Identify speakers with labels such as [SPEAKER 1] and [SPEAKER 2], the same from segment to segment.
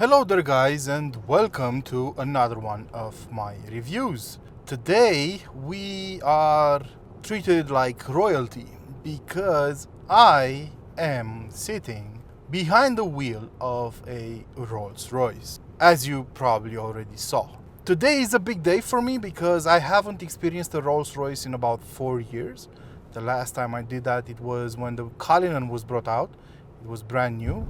[SPEAKER 1] Hello there guys, and welcome to another one of my reviews. Today we are treated like royalty because I am sitting behind the wheel of a Rolls-Royce, as you probably already saw. Today is a big day for me because I haven't experienced a Rolls-Royce in about 4 years. The last time I did that, it was when the Cullinan was brought out. It was brand new.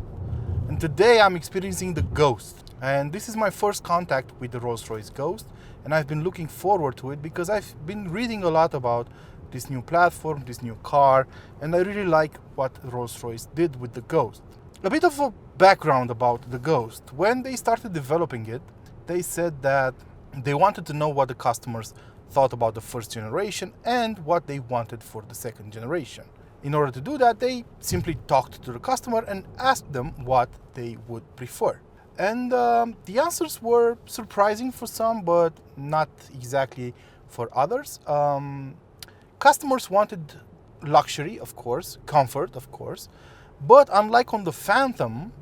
[SPEAKER 1] And today I'm experiencing the Ghost. And this is my first contact with the Rolls-Royce Ghost. And I've been looking forward to it because I've been reading a lot about this new platform, this new car. And I really like what Rolls-Royce did with the Ghost. A bit of a background about the Ghost. When they started developing it, they said that they wanted to know what the customers thought about the first generation and what they wanted for the second generation. In order to do that, they simply talked to the customer and asked them what they would prefer. And the answers were surprising for some, but not exactly for others. Customers wanted luxury, of course, comfort, of course, but unlike on the Phantom,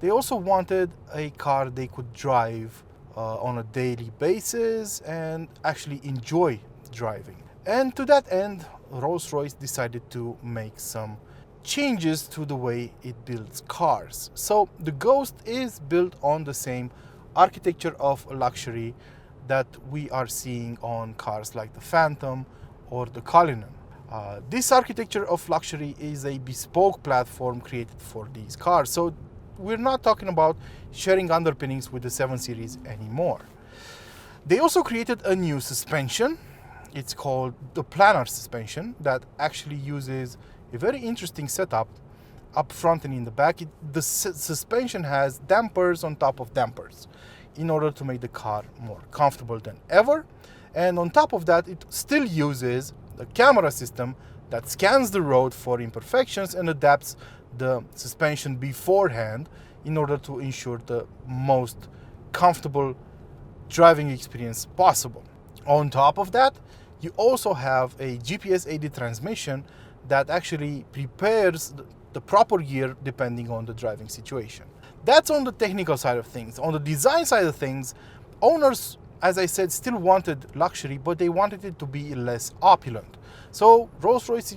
[SPEAKER 1] they also wanted a car they could drive on a daily basis and actually enjoy driving. And to that end, Rolls-Royce decided to make some changes to the way it builds cars. So the Ghost is built on the same architecture of luxury that we are seeing on cars like the Phantom or the Cullinan. This architecture of luxury is a bespoke platform created for these cars. So we're not talking about sharing underpinnings with the 7 Series anymore. They also created a new suspension. It's called the planar suspension that actually uses a very interesting setup up front and in the back. The suspension has dampers on top of dampers in order to make the car more comfortable than ever. And on top of that, it still uses the camera system that scans the road for imperfections and adapts the suspension beforehand in order to ensure the most comfortable driving experience possible. On top of that, you also have a GPS-aided transmission that actually prepares the proper gear depending on the driving situation. That's on the technical side of things. On the design side of things, owners, as I said, still wanted luxury, but they wanted it to be less opulent. So Rolls-Royce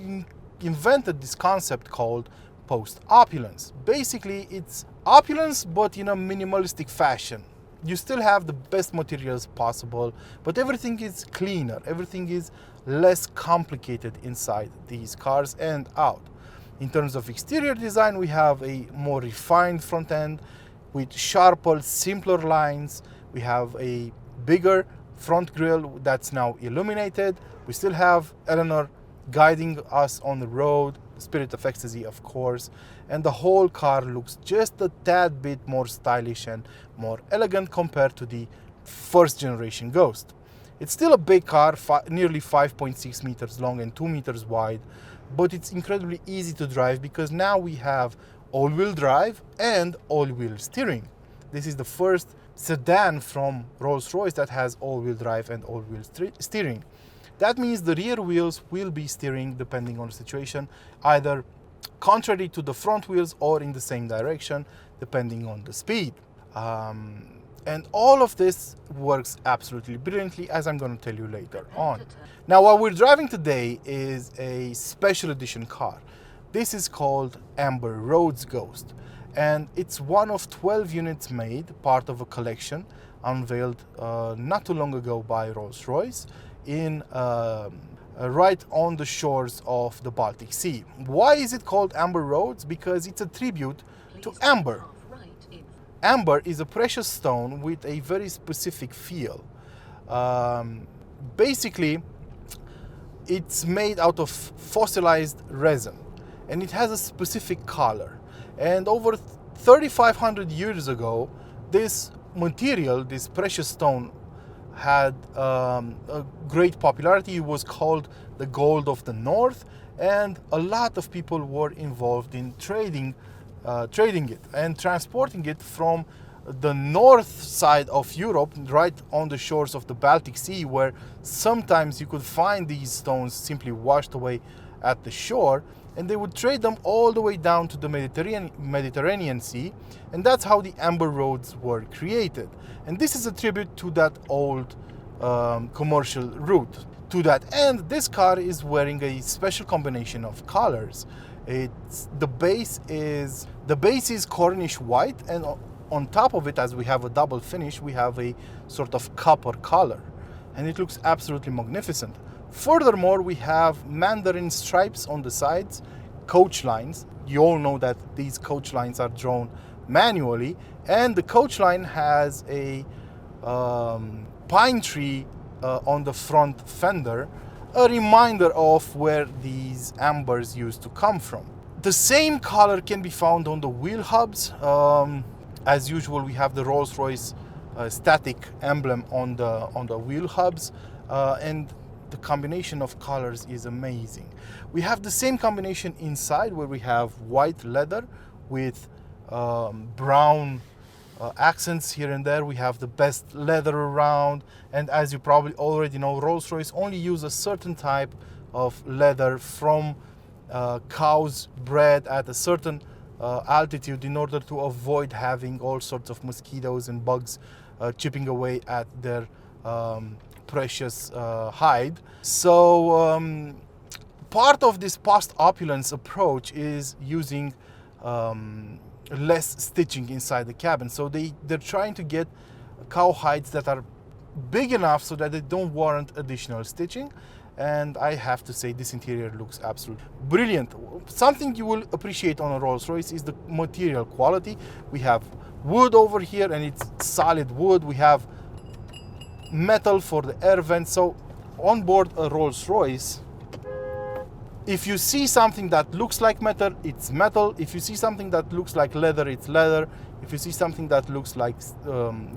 [SPEAKER 1] invented this concept called post-opulence. Basically, it's opulence, but in a minimalistic fashion. You still have the best materials possible, but everything is cleaner, everything is less complicated inside these cars and out. In terms of exterior design, we have a more refined front end with sharper, simpler lines. We have a bigger front grille that's now illuminated. We still have Eleanor guiding us on the road, Spirit of Ecstasy, of course, and the whole car looks just a tad bit more stylish and more elegant compared to the first generation Ghost. It's still a big car, nearly 5.6 meters long and 2 meters wide, but it's incredibly easy to drive because now we have all-wheel drive and all-wheel steering. This is the first sedan from Rolls-Royce that has all-wheel drive and all-wheel steering. That means the rear wheels will be steering, depending on the situation, either contrary to the front wheels or in the same direction, depending on the speed. And all of this works absolutely brilliantly, as I'm going to tell you later on. Now, what we're driving today is a special edition car. This is called Amber Road's Ghost, and it's one of 12 units made, part of a collection unveiled not too long ago by Rolls-Royce in right on the shores of the Baltic Sea. Why is it called Amber Roads? Because it's a tribute to amber. Amber is a precious stone with a very specific feel. Basically, it's made out of fossilized resin and it has a specific color. And over 3,500 years ago, this material, this precious stone, had a great popularity. It was called the gold of the north, and a lot of people were involved in trading it and transporting it from the north side of Europe, right on the shores of the Baltic Sea, where sometimes you could find these stones simply washed away at the shore, and they would trade them all the way down to the Mediterranean Sea, and that's how the amber roads were created. And this is a tribute to that old commercial route. To that end, this car is wearing a special combination of colors. The base is Cornish white, and on top of it, as we have a double finish, we have a sort of copper color, and it looks absolutely magnificent. Furthermore, we have mandarin stripes on the sides, coach lines. You all know that these coach lines are drawn manually, and the coach line has a pine tree on the front fender, a reminder of where these ambers used to come from. The same color can be found on the wheel hubs. As usual, we have the Rolls-Royce static emblem on the wheel hubs, and the combination of colors is amazing. We have the same combination inside, where we have white leather with brown accents here and there. We have the best leather around, and as you probably already know, Rolls-Royce only use a certain type of leather from cows bred at a certain altitude in order to avoid having all sorts of mosquitoes and bugs chipping away at their precious hide. So part of this post-opulence approach is using less stitching inside the cabin. So they're trying to get cow hides that are big enough so that they don't warrant additional stitching. And I have to say, this interior looks absolutely brilliant. Something you will appreciate on a Rolls-Royce is the material quality. We have wood over here, and it's solid wood. We have metal for the air vents. So on board a Rolls-Royce, if you see something that looks like metal, it's metal. If you see something that looks like leather, it's leather. If you see something that looks like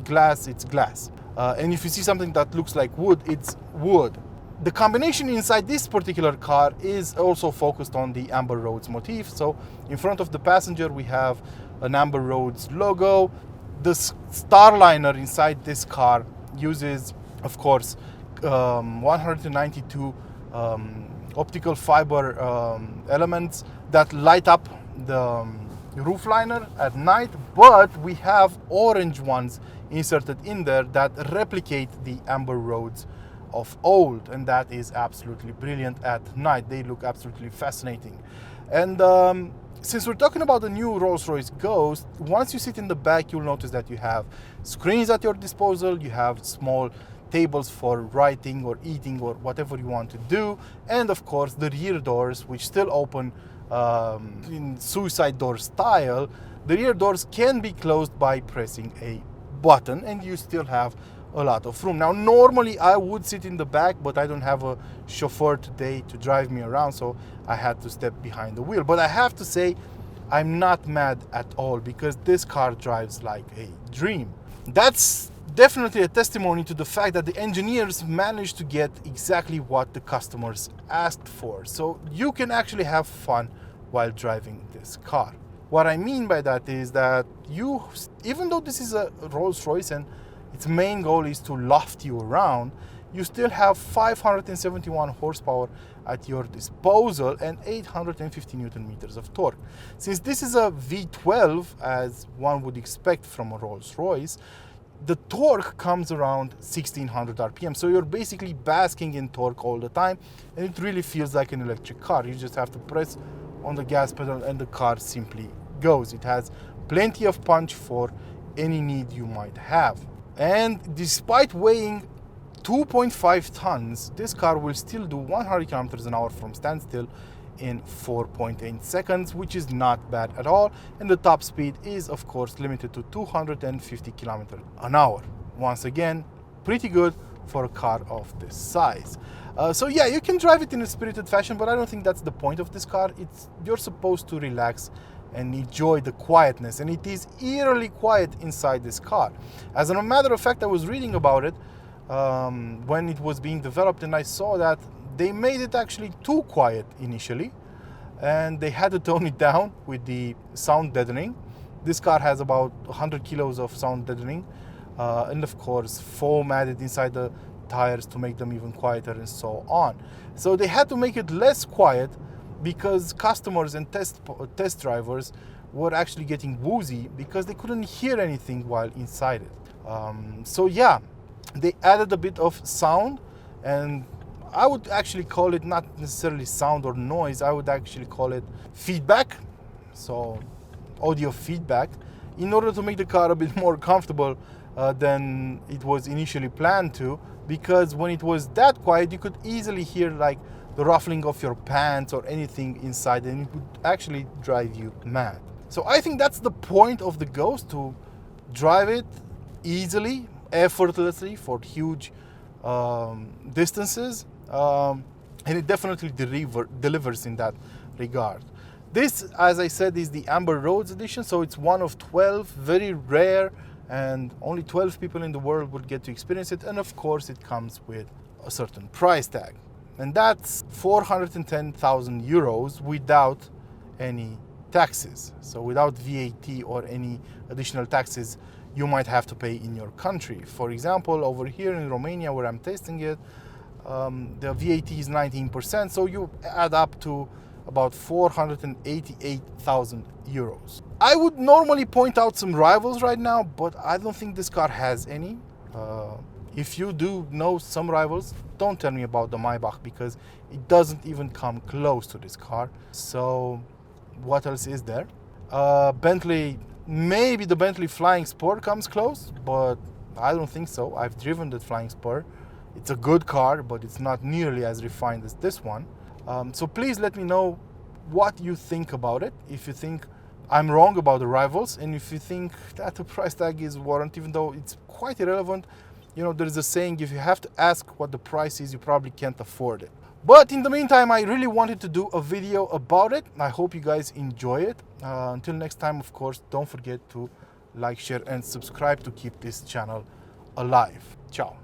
[SPEAKER 1] glass, it's glass. And if you see something that looks like wood, it's wood. The combination inside this particular car is also focused on the Amber Roads motif. So in front of the passenger, we have an Amber Roads logo. The Starliner inside this car uses, of course, 192 optical fiber elements that light up the roof liner at night, but we have orange ones inserted in there that replicate the Amber Roads of old, and that is absolutely brilliant at night. They look absolutely fascinating. And since we're talking about the new Rolls-Royce Ghost, once you sit in the back, you'll notice that you have screens at your disposal, you have small tables for writing or eating or whatever you want to do, and of course the rear doors, which still open in suicide door style. The rear doors can be closed by pressing a button, and you still have a lot of room. Now, normally I would sit in the back, but I don't have a chauffeur today to drive me around, so I had to step behind the wheel. But I have to say, I'm not mad at all, because this car drives like a dream. That's definitely a testimony to the fact that the engineers managed to get exactly what the customers asked for. So you can actually have fun while driving this car. What I mean by that is that even though this is a Rolls-Royce and its main goal is to loft you around, you still have 571 horsepower at your disposal and 850 Newton meters of torque. Since this is a V12, as one would expect from a Rolls-Royce, the torque comes around 1600 RPM. So you're basically basking in torque all the time, and it really feels like an electric car. You just have to press on the gas pedal and the car simply goes. It has plenty of punch for any need you might have. And despite weighing 2.5 tons, this car will still do 100 kilometers an hour from standstill in 4.8 seconds, which is not bad at all. And the top speed is, of course, limited to 250 kilometers an hour. Once again, pretty good for a car of this size. So yeah, you can drive it in a spirited fashion, but I don't think that's the point of this car. You're supposed to relax and enjoy the quietness, and it is eerily quiet inside this car. As a matter of fact, I was reading about it when it was being developed, and I saw that they made it actually too quiet initially, and they had to tone it down with the sound deadening. This car has about 100 kilos of sound deadening, and of course foam added inside the tires to make them even quieter and so on. So they had to make it less quiet, because customers and test drivers were actually getting woozy because they couldn't hear anything while inside it. So yeah, they added a bit of sound, and I would actually call it not necessarily sound or noise, I would actually call it feedback, so audio feedback, in order to make the car a bit more comfortable than it was initially planned to, because when it was that quiet you could easily hear like the ruffling of your pants or anything inside, and it would actually drive you mad. So I think that's the point of the Ghost, to drive it easily, effortlessly for huge distances, and it definitely delivers in that regard. This, as I said, is the Amber Roads edition, so it's one of 12, very rare, and only 12 people in the world would get to experience it, and of course it comes with a certain price tag, and that's 410,000 euros without any taxes. So without VAT or any additional taxes you might have to pay in your country. For example, over here in Romania where I'm testing it, the VAT is 19%, so you add up to about 488,000 euros. I would normally point out some rivals right now, but I don't think this car has any. If you do know some rivals, don't tell me about the Maybach, because it doesn't even come close to this car. So what else is there? Bentley, maybe the Bentley Flying Spur comes close, but I don't think so. I've driven the Flying Spur. It's a good car, but it's not nearly as refined as this one. So please let me know what you think about it. If you think I'm wrong about the rivals, and if you think that the price tag is warranted, even though it's quite irrelevant. You know, there's a saying, if you have to ask what the price is, you probably can't afford it. But in the meantime, I really wanted to do a video about it. I hope you guys enjoy it. Until next time, of course, don't forget to like, share, and subscribe to keep this channel alive. Ciao.